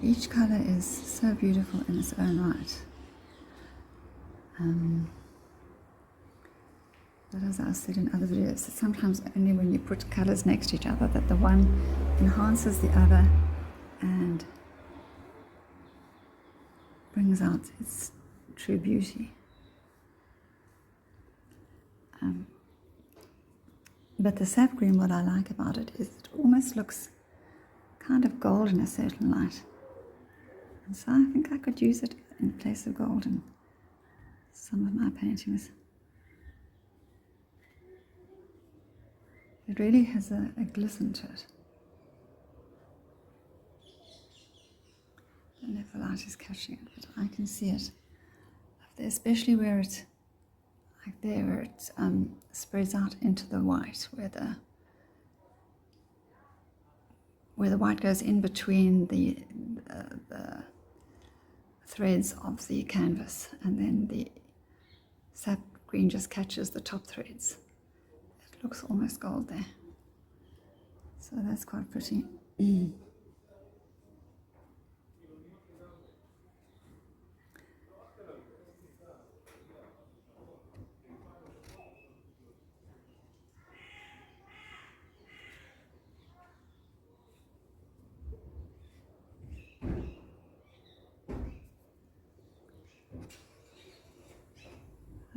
each color is so beautiful in its own right. But as I said in other videos, sometimes only when you put colors next to each other that the one enhances the other and brings out its true beauty. But the sap green, what I like about it is it almost looks kind of gold in a certain light. And so I think I could use it in place of gold in some of my paintings. It really has a glisten to it. I don't know if the light is catching it, but I can see it up there, especially where it, like there, where it spreads out into the white, where the white goes in between the threads of the canvas, and then the sap green just catches the top threads. It looks almost gold there. So that's quite pretty.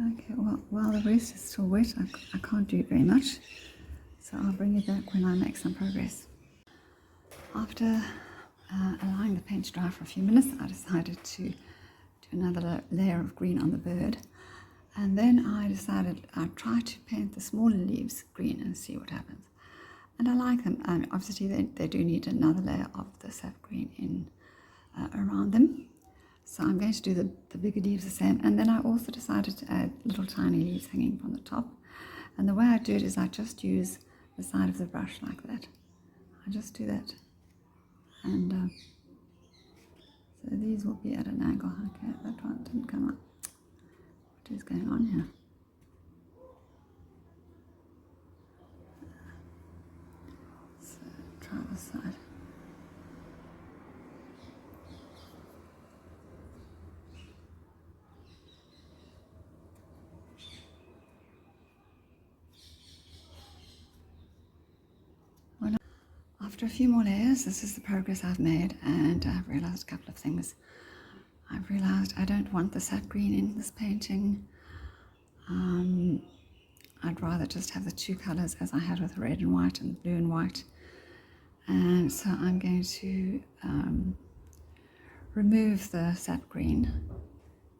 Okay, well, while the rest is still wet, I can't do very much, so I'll bring you back when I make some progress. After allowing the paint to dry for a few minutes, I decided to do another layer of green on the bird, and then I decided I'd try to paint the smaller leaves green and see what happens. And I like them. Obviously, they do need another layer of the sap green in around them. So I'm going to do the bigger leaves the same. And then I also decided to add little tiny leaves hanging from the top. And the way I do it is I just use the side of the brush like that. I just do that. And so these will be at an angle. Okay, that one didn't come up. What is going on here? So try this side. After a few more layers, this is the progress I've made, and I've realized a couple of things. I've realized I don't want the sap green in this painting. I'd rather just have the two colors as I had with red and white and blue and white. And so I'm going to remove the sap green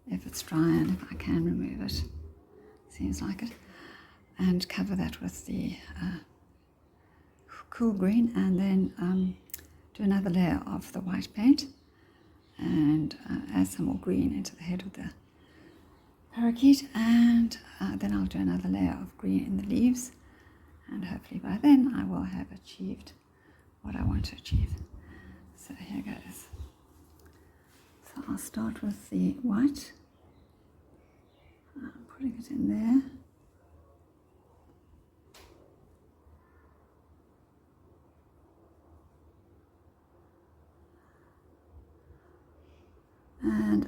if it's dry and if I can remove it. Seems like it. And cover that with the cool green, and then do another layer of the white paint and add some more green into the head of the parakeet, and then I'll do another layer of green in the leaves, and hopefully by then I will have achieved what I want to achieve. So here goes. So I'll start with the white, putting it in there.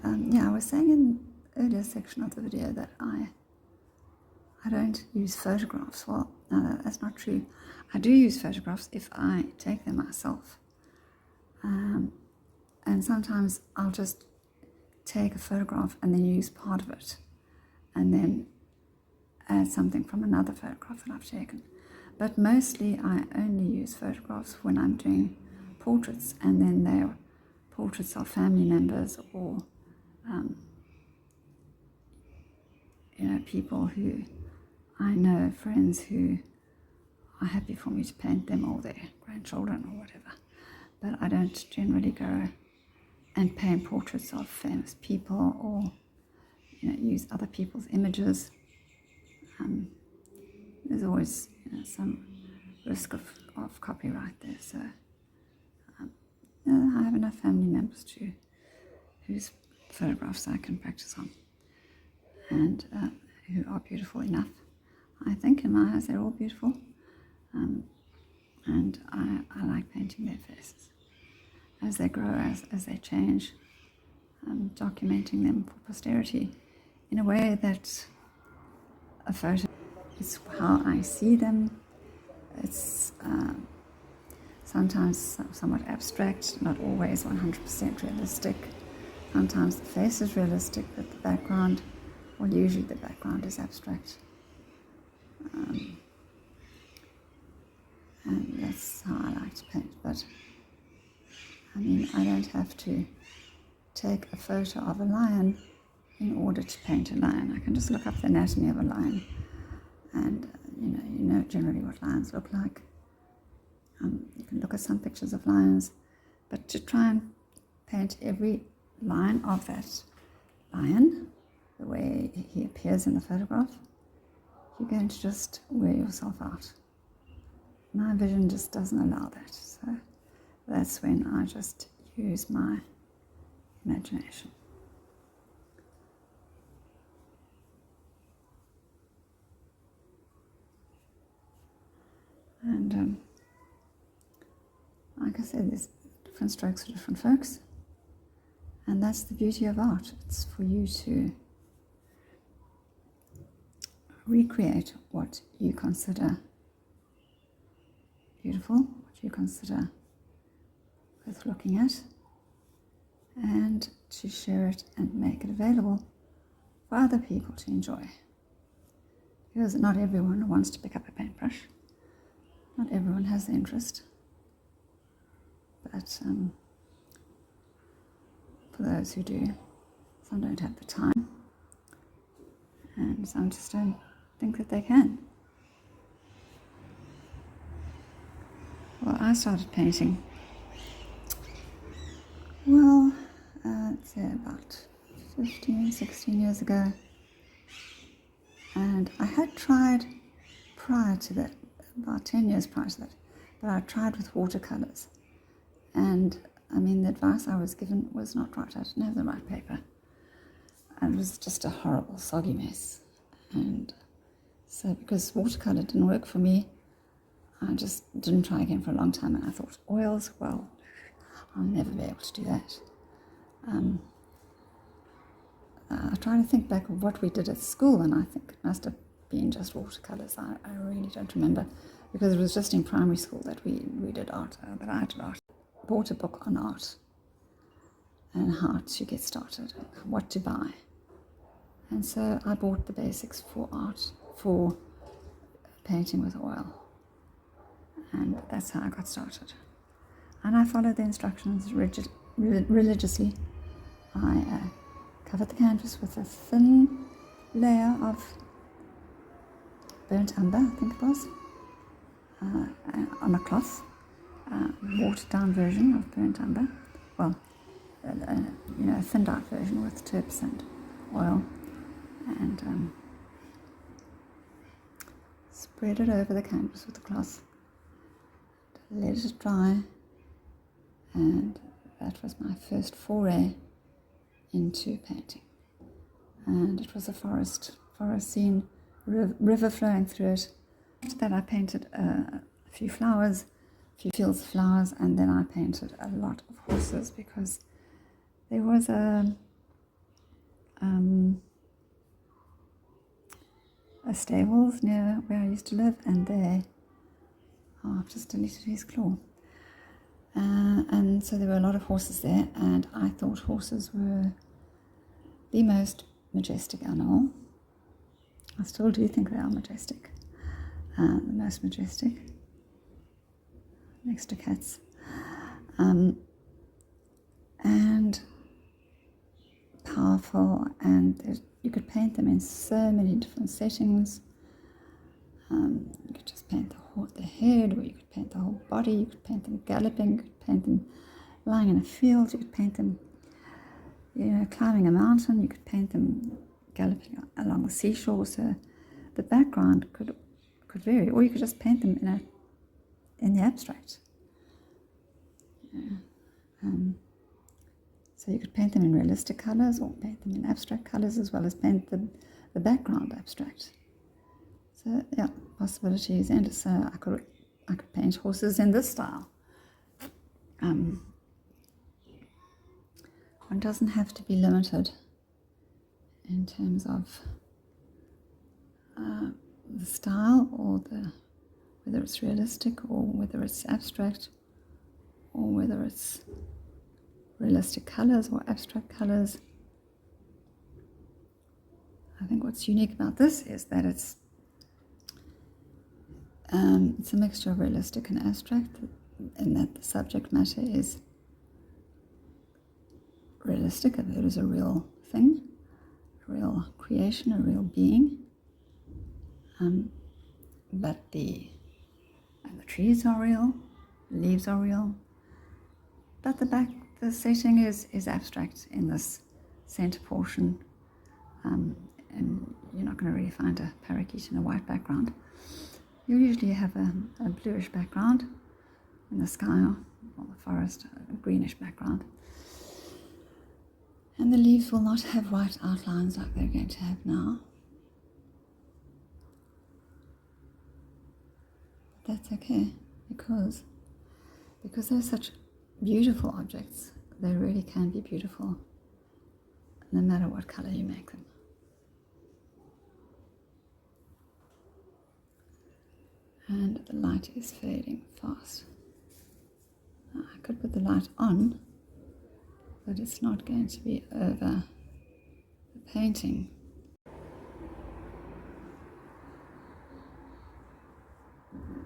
And yeah, I was saying in the earlier section of the video that I don't use photographs. Well, no, that's not true. I do use photographs if I take them myself. And sometimes I'll just take a photograph and then use part of it and then add something from another photograph that I've taken. But mostly I only use photographs when I'm doing portraits, and then they're portraits of family members or people who I know, friends who are happy for me to paint them or their grandchildren or whatever. But I don't generally go and paint portraits of famous people or use other people's images. There's always some risk of copyright there, so I have enough family members whose photographs I can practice on, and who are beautiful enough. I think in my eyes they're all beautiful, and I like painting their faces. as they grow, as they change, documenting them for posterity in a way that a photo is how I see them. It's sometimes somewhat abstract, not always 100% realistic. Sometimes the face is realistic, but the background, well, usually the background is abstract. And that's how I like to paint. But I mean, I don't have to take a photo of a lion in order to paint a lion. I can just look up the anatomy of a lion, and you know generally what lions look like. You can look at some pictures of lions, but to try and paint every line of that lion the way he appears in the photograph, you're going to just wear yourself out. My vision just doesn't allow that, so that's when I just use my imagination. And like I said, there's different strokes for different folks, and that's the beauty of art. It's for you to recreate what you consider beautiful, what you consider worth looking at, and to share it and make it available for other people to enjoy. Because not everyone wants to pick up a paintbrush. Not everyone has the interest. But for those who do, some don't have the time, and some just don't think that they can. Well, I started painting, well, I'd say about 15, 16 years ago. And I had tried prior to that, about 10 years prior to that, but I tried with watercolors. And I mean, the advice I was given was not right. I didn't have the right paper. And it was just a horrible, soggy mess. And so because watercolor didn't work for me, I just didn't try again for a long time. And I thought, oils, well, I'll never be able to do that. I try to think back of what we did at school, and I think it must have been just watercolors. I really don't remember, because it was just in primary school that we did art, that I did art. Bought a book on art and how to get started, what to buy. And so I bought the basics for art, for painting with oil. And that's how I got started. And I followed the instructions religiously. I covered the canvas with a thin layer of burnt umber, I think it was, on a cloth. Watered down version of burnt umber, well, a thinned out version with 2% oil, and spread it over the canvas with the cloth, let it dry, and that was my first foray into painting. And it was a forest scene, river flowing through it. After that I painted a few flowers, few fields of flowers, and then I painted a lot of horses, because there was a stables near where I used to live, and I've just deleted his claw. And so there were a lot of horses there, and I thought horses were the most majestic animal. I still do think they are majestic, the most majestic, next to cats, and powerful, and you could paint them in so many different settings. You could just paint the head, or you could paint the whole body, you could paint them galloping, you could paint them lying in a field, you could paint them climbing a mountain, you could paint them galloping along the seashore. So the background could vary, or you could just paint them in the abstract. So you could paint them in realistic colors, or paint them in abstract colors, as well as paint the background abstract. So yeah, possibilities. And so I could paint horses in this style, one doesn't have to be limited in terms of the style or whether it's realistic or whether it's abstract or whether it's realistic colors or abstract colors. I think what's unique about this is that it's a mixture of realistic and abstract, in that the subject matter is realistic. It is a real thing, a real creation, a real being. But the trees are real, the leaves are real, but the setting is abstract in this center portion, and you're not going to really find a parakeet in a white background. You usually have a bluish background in the sky or the forest, a greenish background. And the leaves will not have white outlines like they're going to have now. But that's okay, because they're such beautiful objects. They really can be beautiful, no matter what color you make them. And the light is fading fast. Now, I could put the light on, but it's not going to be over the painting.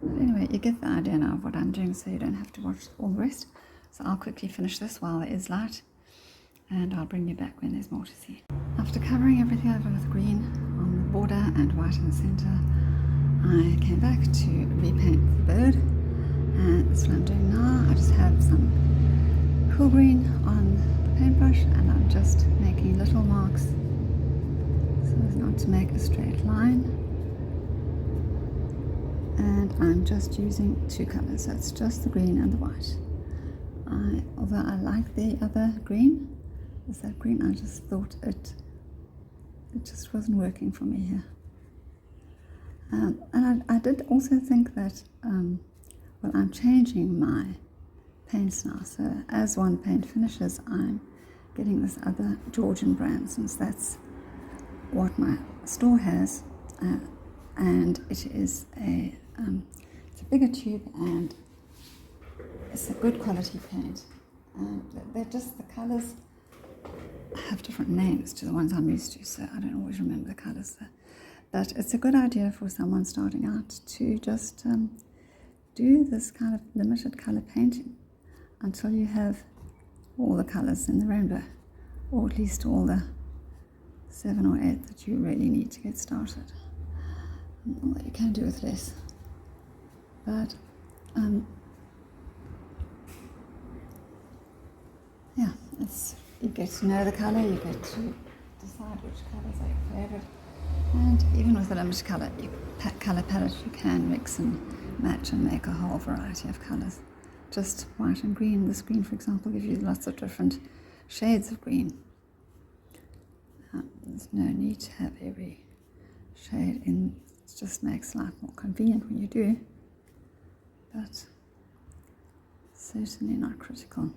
But anyway, you get the idea now of what I'm doing, so you don't have to watch all the rest. So I'll quickly finish this while there is light, and I'll bring you back when there's more to see. After covering everything over with green on the border and white in the center, I came back to repaint the bird, and that's what I'm doing now. I just have some cool green on the paintbrush, and I'm just making little marks so as not to make a straight line. And I'm just using two colors, so it's just the green and the white. Although I like the other green, is that green, I just thought it just wasn't working for me here. And I did also think that, well, I'm changing my paints now. So as one paint finishes, I'm getting this other Georgian brand, since that's what my store has. And it is it's a bigger tube, and it's a good quality paint. They're just, the colors have different names to the ones I'm used to, so I don't always remember the colors there. But it's a good idea for someone starting out to just do this kind of limited color painting until you have all the colors in the rainbow, or at least all the 7 or 8 that you really need to get started. Although you can do with less. But yeah, you get to know the color, you get to decide which colors are your favorite. And even with a limited color palette, you can mix and match and make a whole variety of colors. Just white and green. This green, for example, gives you lots of different shades of green. There's no need to have every shade in. It just makes life more convenient when you do, but certainly not critical.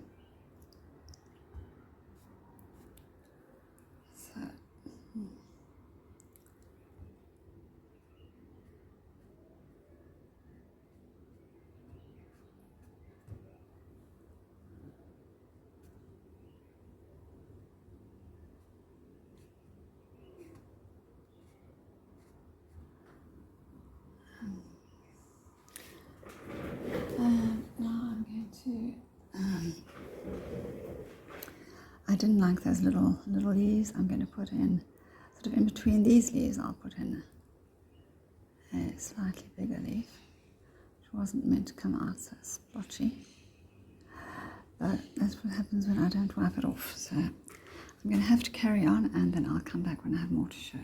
So, now I'm going to, I didn't like those little leaves. I'm going to put in, sort of in between these leaves, I'll put in a slightly bigger leaf, which wasn't meant to come out so splotchy. But that's what happens when I don't wipe it off. So I'm going to have to carry on, and then I'll come back when I have more to show.